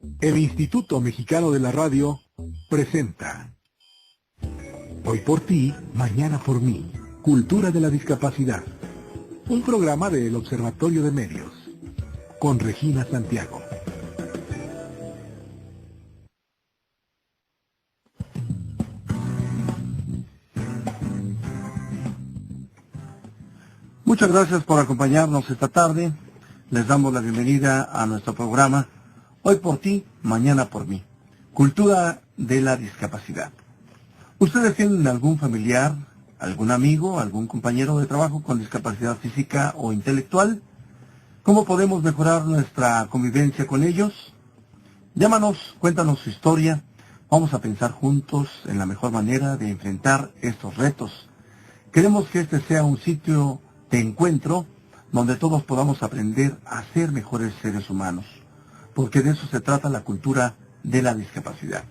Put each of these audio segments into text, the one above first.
El Instituto Mexicano de la Radio presenta Hoy por ti, mañana por mí. Cultura de la discapacidad. Un programa del Observatorio de Medios. Con Regina Santiago. Muchas gracias por acompañarnos esta tarde. Les damos la bienvenida a nuestro programa Hoy por ti, mañana por mí. Cultura de la discapacidad. ¿Ustedes tienen algún familiar, algún amigo, algún compañero de trabajo con discapacidad física o intelectual? ¿Cómo podemos mejorar nuestra convivencia con ellos? Llámanos, cuéntanos su historia. Vamos a pensar juntos en la mejor manera de enfrentar estos retos. Queremos que este sea un sitio de encuentro donde todos podamos aprender a ser mejores seres humanos, porque de eso se trata la cultura de la discapacidad.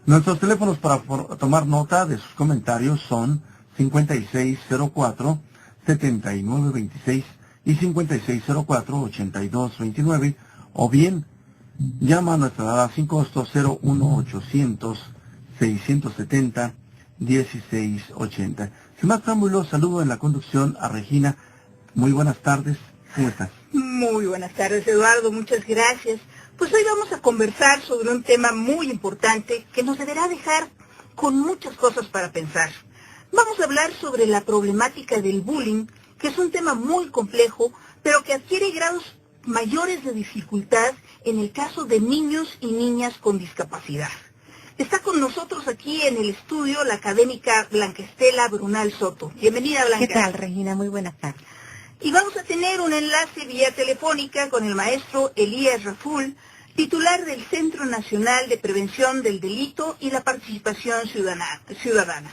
Nuestros teléfonos para tomar nota de sus comentarios son 5604-7926 y 5604-8229, o bien llama a nuestra dada sin costo 01800-670-1680. Sin más preámbulos, saludo en la conducción a Regina. Muy buenas tardes, ¿cómo estás? Muy buenas tardes, Eduardo, muchas gracias. Pues hoy vamos a conversar sobre un tema muy importante que nos deberá dejar con muchas cosas para pensar. Vamos a hablar sobre la problemática del bullying, que es un tema muy complejo, pero que adquiere grados mayores de dificultad en el caso de niños y niñas con discapacidad. Está con nosotros aquí en el estudio la académica Blanca Estela Brunal Soto. Bienvenida, Blanca. ¿Qué tal, Regina? Muy buenas tardes. Y vamos a tener un enlace vía telefónica con el maestro Elías Raful, titular del Centro Nacional de Prevención del Delito y la Participación Ciudadana.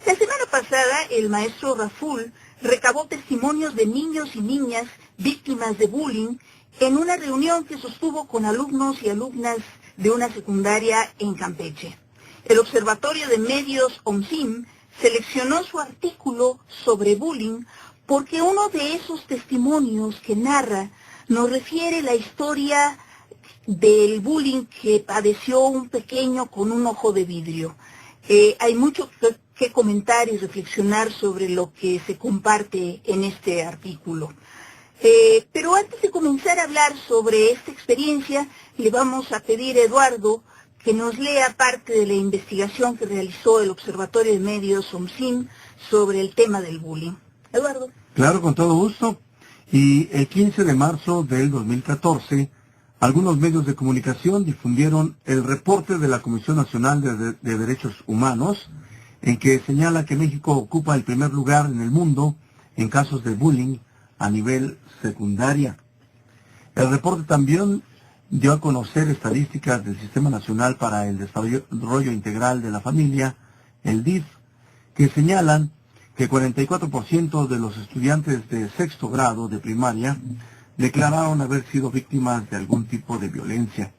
La semana pasada, el maestro Raful recabó testimonios de niños y niñas víctimas de bullying en una reunión que sostuvo con alumnos y alumnas de una secundaria en Campeche. El Observatorio de Medios OMSIM seleccionó su artículo sobre bullying porque uno de esos testimonios que narra nos refiere la historia del bullying que padeció un pequeño con un ojo de vidrio. Hay mucho que comentar y reflexionar sobre lo que se comparte en este artículo. Pero antes de comenzar a hablar sobre esta experiencia, le vamos a pedir a Eduardo que nos lea parte de la investigación que realizó el Observatorio de Medios OMSIM sobre el tema del bullying. Eduardo. Claro, con todo gusto. Y el 15 de marzo del 2014, algunos medios de comunicación difundieron el reporte de la Comisión Nacional de Derechos Humanos, en que señala que México ocupa el primer lugar en el mundo en casos de bullying a nivel secundaria. El reporte también dio a conocer estadísticas del Sistema Nacional para el Desarrollo Integral de la Familia, el DIF, que señalan que 44% de los estudiantes de sexto grado de primaria declararon haber sido víctimas de algún tipo de violencia.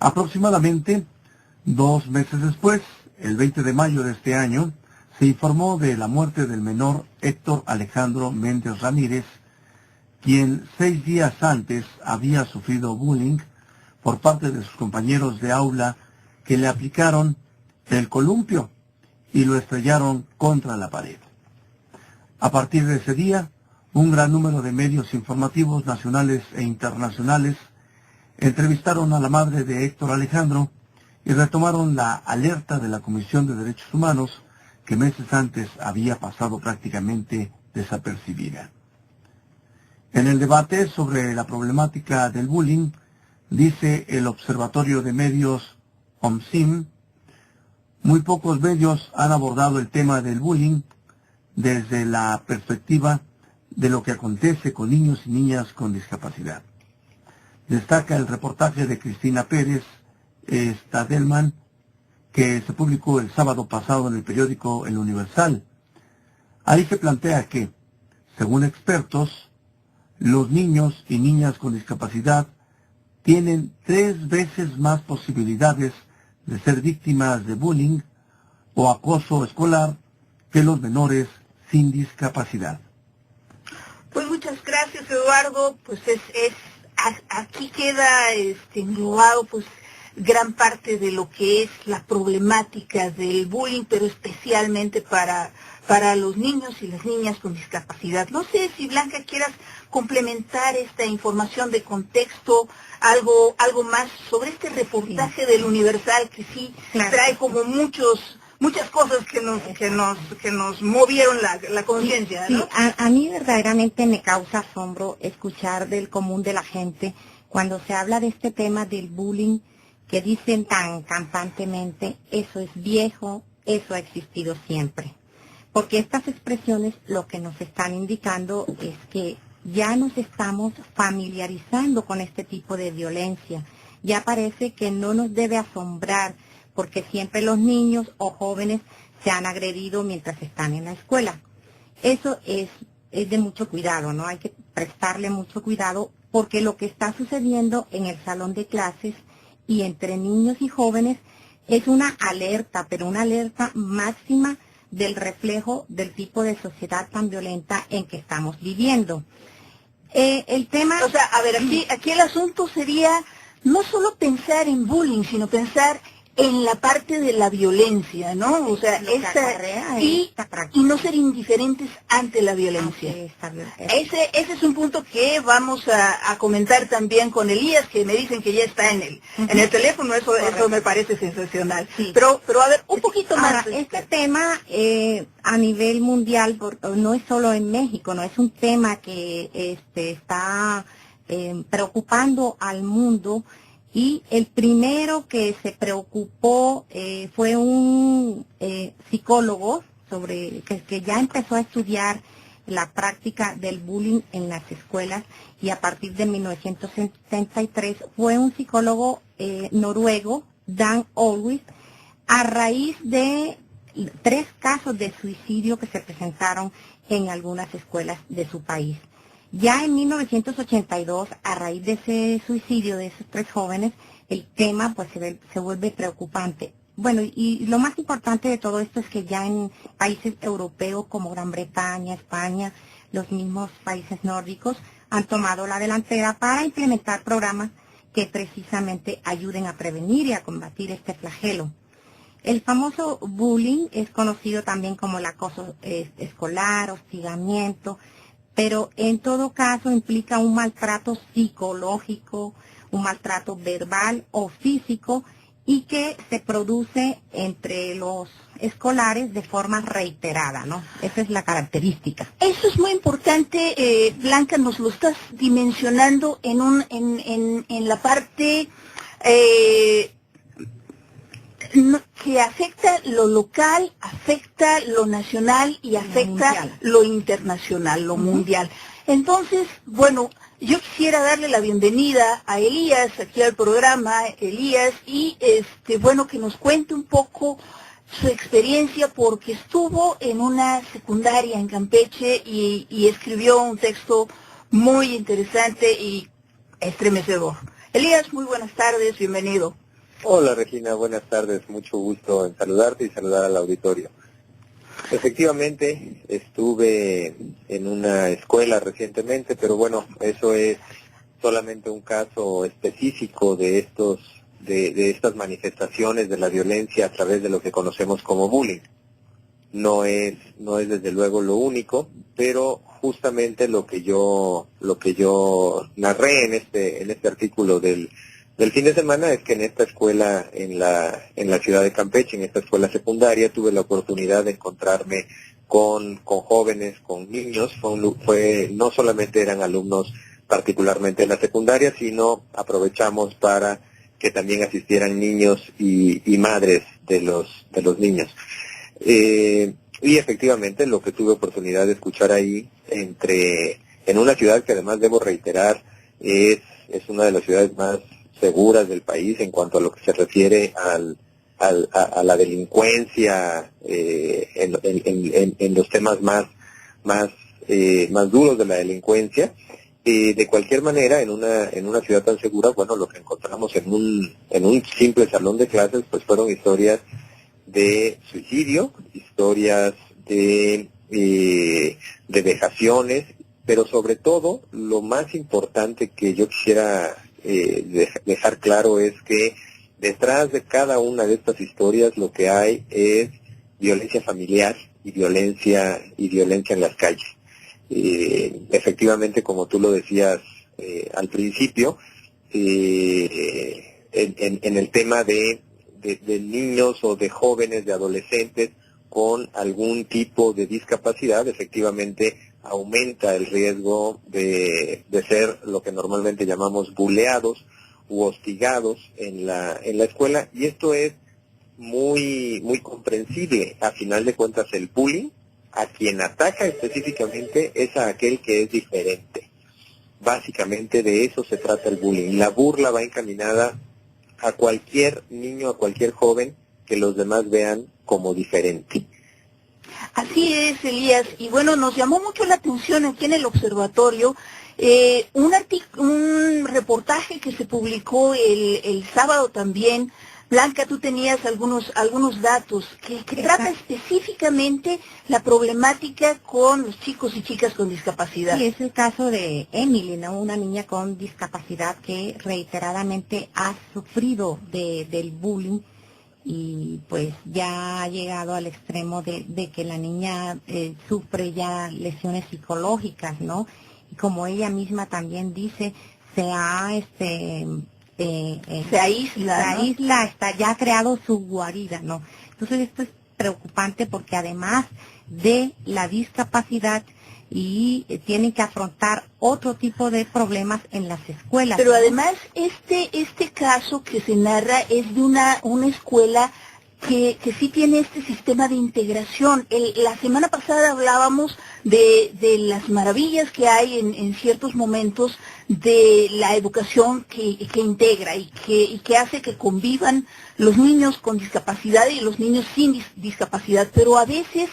Aproximadamente 2 meses después, el 20 de mayo de este año, se informó de la muerte del menor Héctor Alejandro Méndez Ramírez, quien 6 días antes había sufrido bullying por parte de sus compañeros de aula que le aplicaron el columpio y lo estrellaron contra la pared. A partir de ese día, un gran número de medios informativos nacionales e internacionales entrevistaron a la madre de Héctor Alejandro y retomaron la alerta de la Comisión de Derechos Humanos que meses antes había pasado prácticamente desapercibida. En el debate sobre la problemática del bullying, dice el Observatorio de Medios OMSIM, muy pocos medios han abordado el tema del bullying desde la perspectiva de lo que acontece con niños y niñas con discapacidad. Destaca el reportaje de Cristina Pérez Stadelman, que se publicó el sábado pasado en el periódico El Universal. Ahí se plantea que, según expertos, los niños y niñas con discapacidad tienen 3 veces más posibilidades de ser víctimas de bullying o acoso escolar que los menores sin discapacidad. Pues muchas gracias, Eduardo. Pues es aquí queda englobado pues gran parte de lo que es la problemática del bullying, pero especialmente para los niños y las niñas con discapacidad. No sé si Blanca quieras complementar esta información de contexto, algo más sobre este reportaje del Universal que sí trae como muchas cosas que nos movieron la conciencia, ¿no? Sí, a mí verdaderamente me causa asombro escuchar del común de la gente cuando se habla de este tema del bullying, que dicen tan campantemente, eso es viejo, eso ha existido siempre. Porque estas expresiones lo que nos están indicando es que ya nos estamos familiarizando con este tipo de violencia. Ya parece que no nos debe asombrar, porque siempre los niños o jóvenes se han agredido mientras están en la escuela. Eso es de mucho cuidado, ¿no? Hay que prestarle mucho cuidado, porque lo que está sucediendo en el salón de clases y entre niños y jóvenes es una alerta, pero una alerta máxima del reflejo del tipo de sociedad tan violenta en que estamos viviendo. El tema... O sea, a ver, aquí el asunto sería no solo pensar en bullying, sino pensar en la parte de la violencia, ¿no? O sea, y no ser indiferentes ante la violencia. Ese es un punto que vamos a comentar también con Elías, que me dicen que ya está en el teléfono. Eso me parece sensacional. Sí. Pero a ver, un poquito más. Este tema a nivel mundial, no es solo en México, no es un tema que está preocupando al mundo. Y el primero que se preocupó fue un psicólogo que ya empezó a estudiar la práctica del bullying en las escuelas, y a partir de 1973 fue un psicólogo noruego, Dan Olwis, a raíz de 3 casos de suicidio que se presentaron en algunas escuelas de su país. Ya en 1982, a raíz de ese suicidio de esos 3 jóvenes, el tema pues se vuelve preocupante. Bueno, y lo más importante de todo esto es que ya en países europeos como Gran Bretaña, España, los mismos países nórdicos han tomado la delantera para implementar programas que precisamente ayuden a prevenir y a combatir este flagelo. El famoso bullying es conocido también como el acoso escolar, hostigamiento, pero en todo caso implica un maltrato psicológico, un maltrato verbal o físico, y que se produce entre los escolares de forma reiterada, ¿no? Esa es la característica. Eso es muy importante, Blanca, nos lo estás dimensionando en la parte que afecta lo local, afecta lo nacional y afecta lo internacional, lo mundial. Entonces, bueno, yo quisiera darle la bienvenida a Elías aquí al programa, Elías, y bueno, que nos cuente un poco su experiencia, porque estuvo en una secundaria en Campeche y escribió un texto muy interesante y estremecedor. Elías, muy buenas tardes, bienvenido. Hola Regina, buenas tardes, mucho gusto en saludarte y saludar al auditorio. Efectivamente, estuve en una escuela recientemente, pero bueno, eso es solamente un caso específico de estas manifestaciones de la violencia a través de lo que conocemos como bullying. No es desde luego lo único, pero justamente lo que yo narré en este artículo del fin de semana es que en esta escuela, en la ciudad de Campeche, en esta escuela secundaria, tuve la oportunidad de encontrarme con jóvenes, con niños. No solamente eran alumnos particularmente de la secundaria, sino aprovechamos para que también asistieran niños y madres de los niños. Y efectivamente lo que tuve oportunidad de escuchar ahí, en una ciudad que además debo reiterar es una de las ciudades más seguras del país en cuanto a lo que se refiere a la delincuencia, en los temas más duros de la delincuencia. De cualquier manera, en una ciudad tan segura, bueno, lo que encontramos en un simple salón de clases, pues fueron historias de suicidio, historias de vejaciones pero sobre todo lo más importante que yo quisiera dejar claro es que detrás de cada una de estas historias lo que hay es violencia familiar y violencia en las calles. Efectivamente, como tú lo decías al principio, en el tema de niños o de jóvenes, de adolescentes con algún tipo de discapacidad, efectivamente aumenta el riesgo de ser lo que normalmente llamamos buleados u hostigados en la escuela, y esto es muy comprensible. A final de cuentas, el bullying, a quien ataca específicamente es a aquel que es diferente. Básicamente de eso se trata el bullying. La burla va encaminada a cualquier niño, a cualquier joven que los demás vean como diferente. Así es, Elías, y bueno, nos llamó mucho la atención aquí en el observatorio un reportaje que se publicó el sábado también. Blanca, tú tenías algunos datos que trata específicamente la problemática con los chicos y chicas con discapacidad. Sí, es el caso de Emily, ¿no? Una niña con discapacidad que reiteradamente ha sufrido del bullying y pues ya ha llegado al extremo de que la niña sufre ya lesiones psicológicas, ¿no? Y como ella misma también dice, se aísla, ya ha creado su guarida, ¿no? Entonces esto es preocupante porque además de la discapacidad y tienen que afrontar otro tipo de problemas en las escuelas. Pero además este caso que se narra es de una escuela que sí tiene este sistema de integración. La semana pasada hablábamos de las maravillas que hay en ciertos momentos de la educación que integra y que hace que convivan los niños con discapacidad y los niños sin discapacidad, pero a veces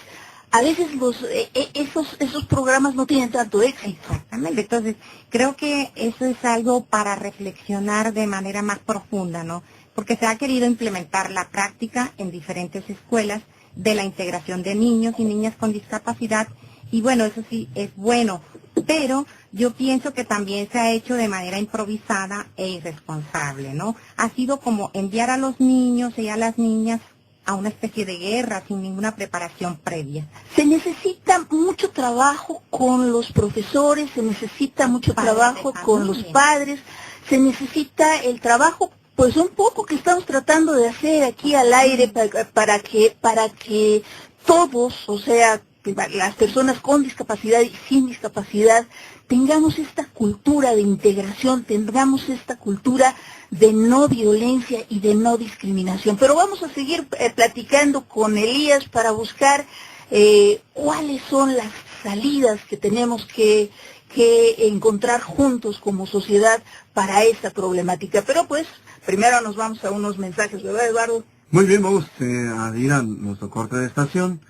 esos programas no tienen tanto éxito. Exactamente, entonces creo que eso es algo para reflexionar de manera más profunda, ¿no? Porque se ha querido implementar la práctica en diferentes escuelas de la integración de niños y niñas con discapacidad, y bueno, eso sí es bueno, pero yo pienso que también se ha hecho de manera improvisada e irresponsable, ¿no? Ha sido como enviar a los niños y a las niñas a una especie de guerra sin ninguna preparación previa. Se necesita mucho trabajo con los profesores, se necesita mucho trabajo con los padres, se necesita el trabajo, pues un poco que estamos tratando de hacer aquí al aire para que todos, o sea, las personas con discapacidad y sin discapacidad, tengamos esta cultura de integración, tengamos esta cultura de no violencia y de no discriminación. Pero vamos a seguir platicando con Elías para buscar cuáles son las salidas que tenemos que encontrar juntos como sociedad para esta problemática. Pero pues, primero nos vamos a unos mensajes, ¿verdad, Eduardo? Muy bien, vamos a ir a nuestro corte de estación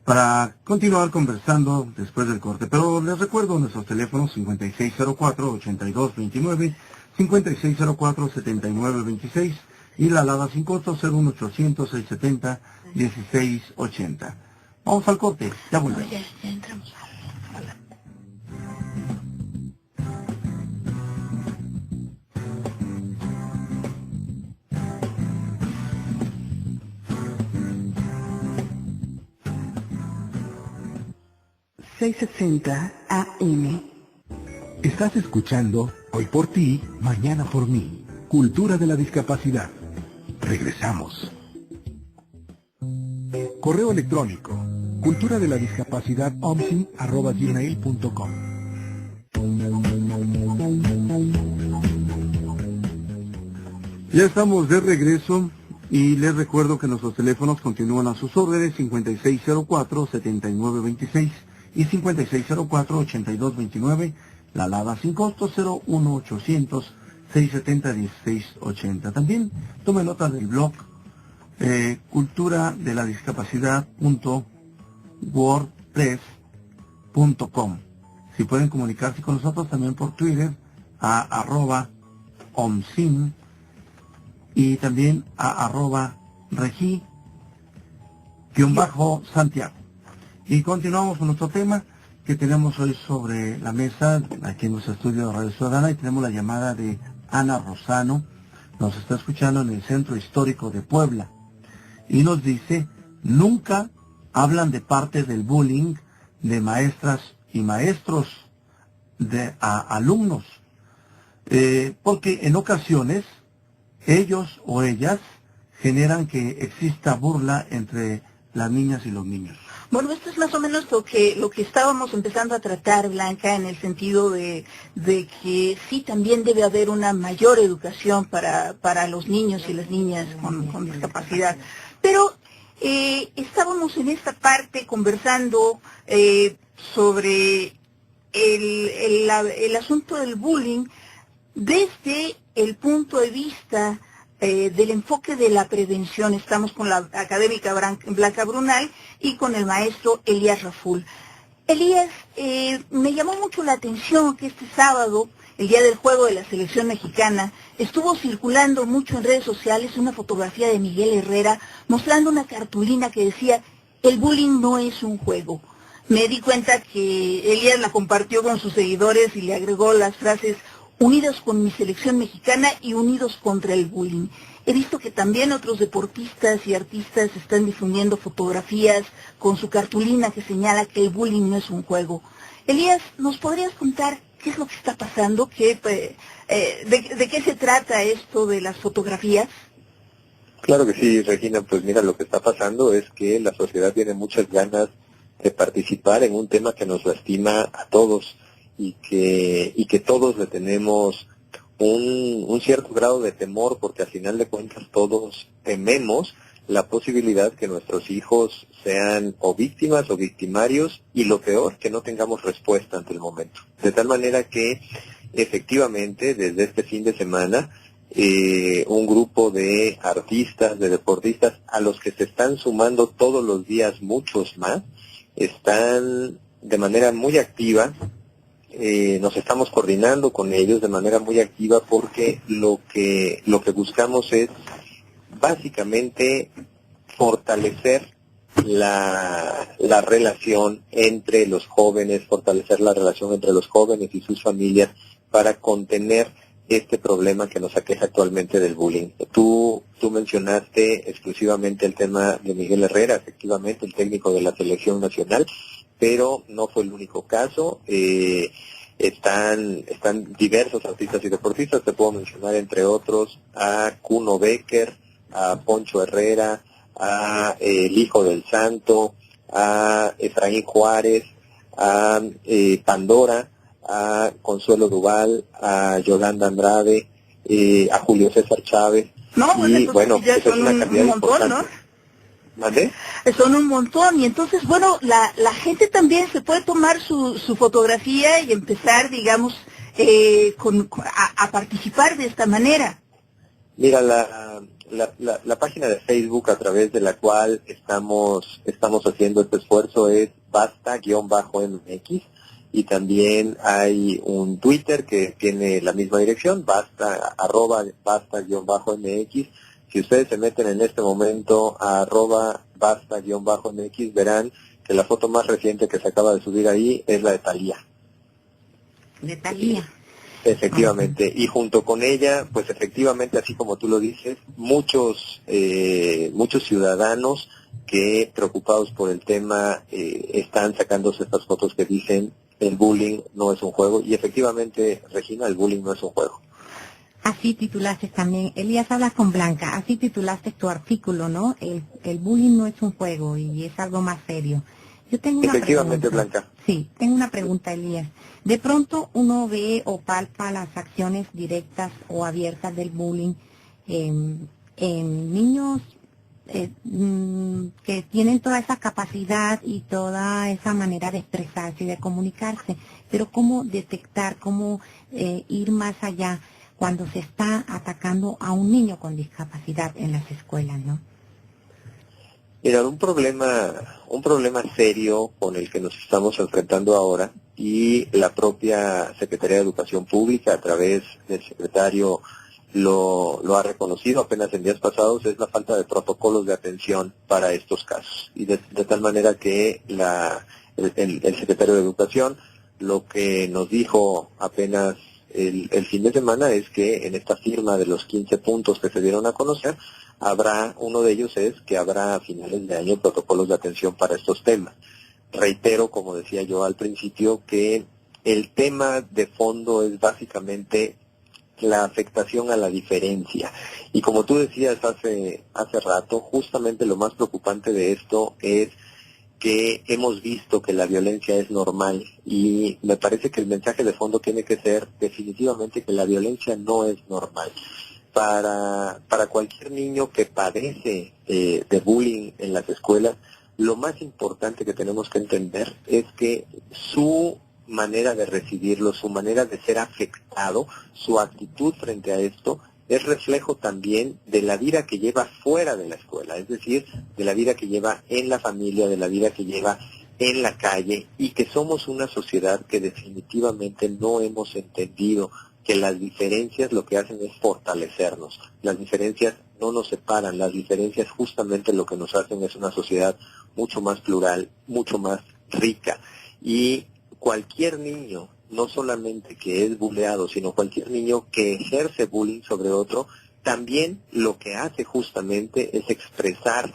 para continuar conversando después del corte. Pero les recuerdo nuestros teléfonos 5604-8229, 5604-7926 y la alada sin costo 01800-670-1680. Vamos al corte, ya volvemos. Ya entramos. 660 AM. Estás escuchando Hoy por ti, mañana por mí. Cultura de la discapacidad. Regresamos. Correo electrónico: cultura de la discapacidad @gmail.com. Ya estamos de regreso y les recuerdo que nuestros teléfonos continúan a sus órdenes 5604-7926 y 5604-8229, la alada sin costo 01800-670-1680. También tome nota del blog culturadeladiscapacidad.wordpress.com. Si pueden comunicarse con nosotros también por Twitter a @omsim y también a @regi_Santiago. Y continuamos con nuestro tema, que tenemos hoy sobre la mesa, aquí en nuestro estudio de Radio Ciudadana, y tenemos la llamada de Ana Rosano, nos está escuchando en el Centro Histórico de Puebla, y nos dice, nunca hablan de parte del bullying de maestras y maestros a alumnos, porque en ocasiones ellos o ellas generan que exista burla entre las niñas y los niños. Bueno, esto es más o menos lo que estábamos empezando a tratar, Blanca, en el sentido de que sí también debe haber una mayor educación para los niños y las niñas con discapacidad. Pero estábamos en esta parte conversando sobre el asunto del bullying desde el punto de vista del enfoque de la prevención. Estamos con la académica Blanca Brunal y con el maestro Elías Raful. Elías, me llamó mucho la atención que este sábado, el día del juego de la selección mexicana, estuvo circulando mucho en redes sociales una fotografía de Miguel Herrera mostrando una cartulina que decía, el bullying no es un juego. Me di cuenta que Elías la compartió con sus seguidores y le agregó las frases, unidos con mi selección mexicana y unidos contra el bullying. He visto que también otros deportistas y artistas están difundiendo fotografías con su cartulina que señala que el bullying no es un juego. Elías, ¿nos podrías contar qué es lo que está pasando? ¿De qué se trata esto de las fotografías? Claro que sí, Regina. Pues mira, lo que está pasando es que la sociedad tiene muchas ganas de participar en un tema que nos lastima a todos y que todos le tenemos un cierto grado de temor, porque al final de cuentas todos tememos la posibilidad que nuestros hijos sean o víctimas o victimarios, y lo peor, que no tengamos respuesta ante el momento. De tal manera que efectivamente desde este fin de semana un grupo de artistas, de deportistas, a los que se están sumando todos los días muchos más, están de manera muy activa. Nos estamos coordinando con ellos de manera muy activa, porque lo que buscamos es básicamente fortalecer la relación entre los jóvenes, fortalecer la relación entre los jóvenes y sus familias para contener este problema que nos aqueja actualmente del bullying. Tú mencionaste exclusivamente el tema de Miguel Herrera, efectivamente el técnico de la selección nacional, pero no fue el único caso. Están diversos artistas y deportistas, te puedo mencionar entre otros a Kuno Becker, a Poncho Herrera, a el Hijo del Santo, a Efraín Juárez, a Pandora, a Consuelo Duval, a Yolanda Andrade, a Julio César Chávez. No, y bueno, ya esa es una cantidad un montón, importante. ¿no? ¿Vale? Son un montón, y entonces, bueno, la gente también se puede tomar su fotografía y empezar, digamos, a participar de esta manera. Mira, la página de Facebook a través de la cual estamos haciendo este esfuerzo es basta-mx, y también hay un Twitter que tiene la misma dirección, @basta-mx. Si ustedes se meten en este momento a @basta-mx, verán que la foto más reciente que se acaba de subir ahí es la de Thalía. De Thalía. Efectivamente, y junto con ella, pues efectivamente, así como tú lo dices, muchos ciudadanos que, preocupados por el tema, están sacándose estas fotos que dicen el bullying no es un juego, y efectivamente, Regina, el bullying no es un juego. Así titulaste también, Elías, hablas con Blanca, así titulaste tu artículo, ¿no? El bullying no es un juego y es algo más serio. Yo tengo una Efectivamente, pregunta. Blanca. Sí, tengo una pregunta, Elías. De pronto uno ve o palpa las acciones directas o abiertas del bullying en niños que tienen toda esa capacidad y toda esa manera de expresarse y de comunicarse, pero cómo detectar, cómo ir más allá cuando se está atacando a un niño con discapacidad en las escuelas, ¿no? Mira, un problema serio con el que nos estamos enfrentando ahora, y la propia Secretaría de Educación Pública a través del secretario lo ha reconocido apenas en días pasados, es la falta de protocolos de atención para estos casos, y de tal manera que el secretario de Educación. Lo que nos dijo apenas el fin de semana es que en esta firma de los 15 puntos que se dieron a conocer, uno de ellos es que habrá a finales de año protocolos de atención para estos temas. Reitero, como decía yo al principio, que el tema de fondo es básicamente la afectación a la diferencia. Y como tú decías hace rato, justamente lo más preocupante de esto es que hemos visto que la violencia es normal, y me parece que el mensaje de fondo tiene que ser definitivamente que la violencia no es normal. Para cualquier niño que padece de bullying en las escuelas, lo más importante que tenemos que entender es que su manera de recibirlo, su manera de ser afectado, su actitud frente a esto, es reflejo también de la vida que lleva fuera de la escuela, es decir, de la vida que lleva en la familia, de la vida que lleva en la calle, y que somos una sociedad que definitivamente no hemos entendido que las diferencias lo que hacen es fortalecernos. Las diferencias no nos separan, las diferencias justamente lo que nos hacen es una sociedad mucho más plural, mucho más rica. Y cualquier niño, no solamente que es buleado, sino cualquier niño que ejerce bullying sobre otro, también lo que hace justamente es expresar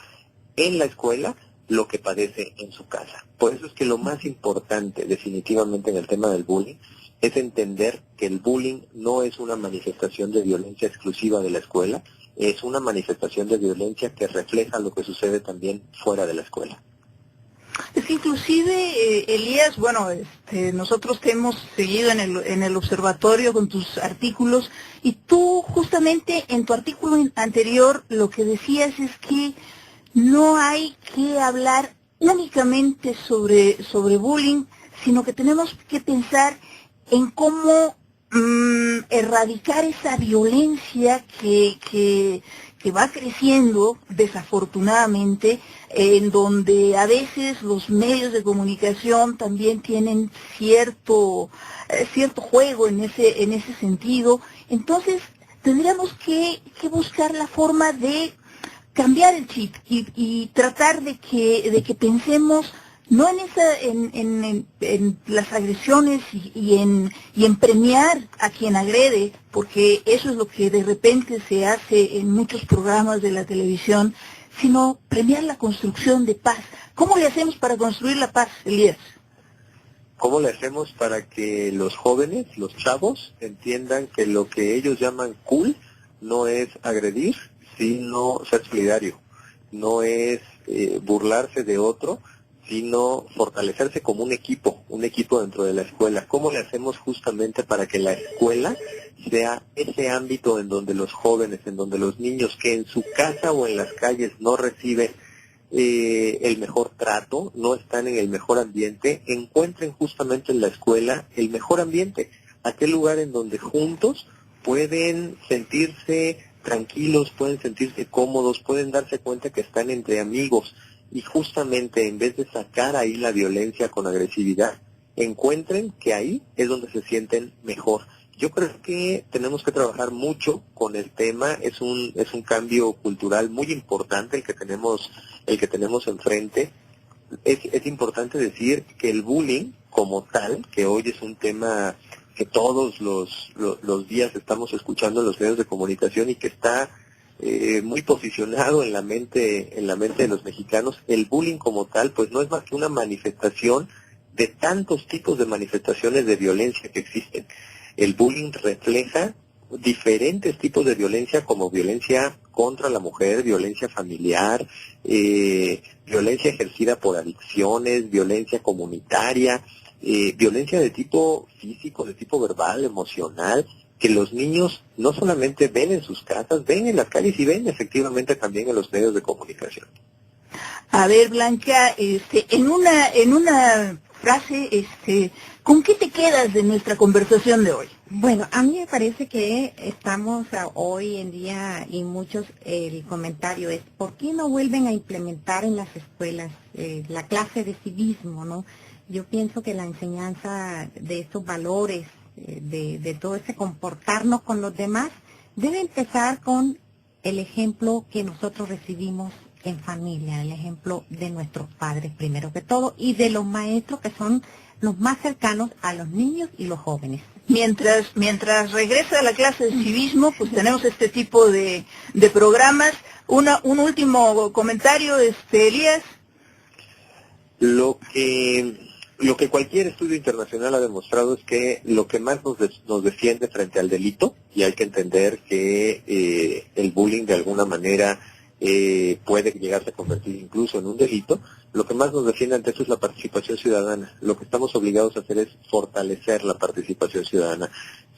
en la escuela lo que padece en su casa. Por eso es que lo más importante definitivamente en el tema del bullying es entender que el bullying no es una manifestación de violencia exclusiva de la escuela, es una manifestación de violencia que refleja lo que sucede también fuera de la escuela. Es que inclusive, Elías, bueno, nosotros te hemos seguido en el observatorio con tus artículos, y tú justamente en tu artículo anterior lo que decías es que no hay que hablar únicamente sobre bullying, sino que tenemos que pensar en cómo erradicar esa violencia que va creciendo desafortunadamente, en donde a veces los medios de comunicación también tienen cierto juego en ese sentido. Entonces tendríamos que buscar la forma de cambiar el chip y tratar de que pensemos no en las agresiones y en premiar a quien agrede, porque eso es lo que de repente se hace en muchos programas de la televisión, sino premiar la construcción de paz. ¿Cómo le hacemos para construir la paz, Elías? ¿Cómo le hacemos para que los jóvenes, los chavos, entiendan que lo que ellos llaman cool no es agredir, sino ser solidario, no es burlarse de otro, sino fortalecerse como un equipo dentro de la escuela? ¿Cómo le hacemos justamente para que la escuela sea ese ámbito en donde los jóvenes, en donde los niños que en su casa o en las calles no reciben el mejor trato, no están en el mejor ambiente, encuentren justamente en la escuela el mejor ambiente, aquel lugar en donde juntos pueden sentirse tranquilos, pueden sentirse cómodos, pueden darse cuenta que están entre amigos, y justamente en vez de sacar ahí la violencia con agresividad, encuentren que ahí es donde se sienten mejor. Yo creo que tenemos que trabajar mucho con el tema, es un cambio cultural muy importante el que tenemos enfrente. Es importante decir que el bullying como tal, que hoy es un tema que todos los días estamos escuchando en los medios de comunicación y que está muy posicionado en la mente de los mexicanos, el bullying como tal pues no es más que una manifestación de tantos tipos de manifestaciones de violencia que existen. El bullying refleja diferentes tipos de violencia, como violencia contra la mujer, violencia familiar, violencia ejercida por adicciones, violencia comunitaria, violencia de tipo físico, de tipo verbal, emocional, que los niños no solamente ven en sus casas, ven en las calles y ven efectivamente también en los medios de comunicación. A ver, Blanca, en una frase, ¿con qué te quedas de nuestra conversación de hoy? Bueno, a mí me parece que estamos hoy en día, y muchos, el comentario es, ¿por qué no vuelven a implementar en las escuelas la clase de civismo, no? Yo pienso que la enseñanza de estos valores, de todo ese comportarnos con los demás, debe empezar con el ejemplo que nosotros recibimos en familia, el ejemplo de nuestros padres primero que todo y de los maestros que son los más cercanos a los niños y los jóvenes. Mientras regresa a la clase de civismo, pues tenemos este tipo de programas. Un último comentario, Elías. Lo que cualquier estudio internacional ha demostrado es que lo que más nos defiende frente al delito, y hay que entender que el bullying de alguna manera puede llegarse a convertir incluso en un delito, lo que más nos defiende ante eso es la participación ciudadana. Lo que estamos obligados a hacer es fortalecer la participación ciudadana.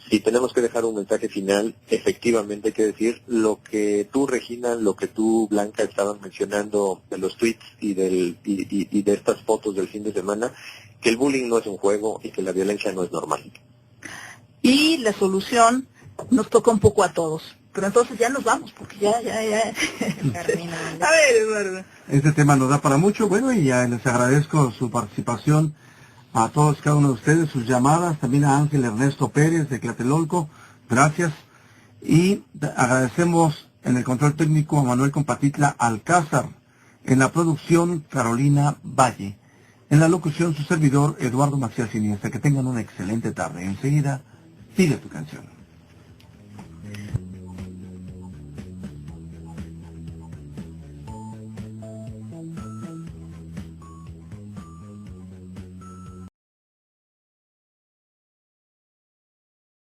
Si tenemos que dejar un mensaje final, efectivamente hay que decir lo que tú, Regina, lo que tú, Blanca, estaban mencionando de los tweets y de estas fotos del fin de semana, que el bullying no es un juego y que la violencia no es normal. Y la solución nos toca un poco a todos. Pero entonces ya nos vamos, porque ya. Terminando. A ver, Eduardo. Este tema nos da para mucho, bueno, y ya les agradezco su participación a todos cada uno de ustedes, sus llamadas, también a Ángel Ernesto Pérez de Tlatelolco, gracias. Y agradecemos en el control técnico a Manuel Compatitla Alcázar, en la producción Carolina Valle, en la locución su servidor Eduardo Macías Iniesta. Que tengan una excelente tarde. Enseguida, sigue tu canción.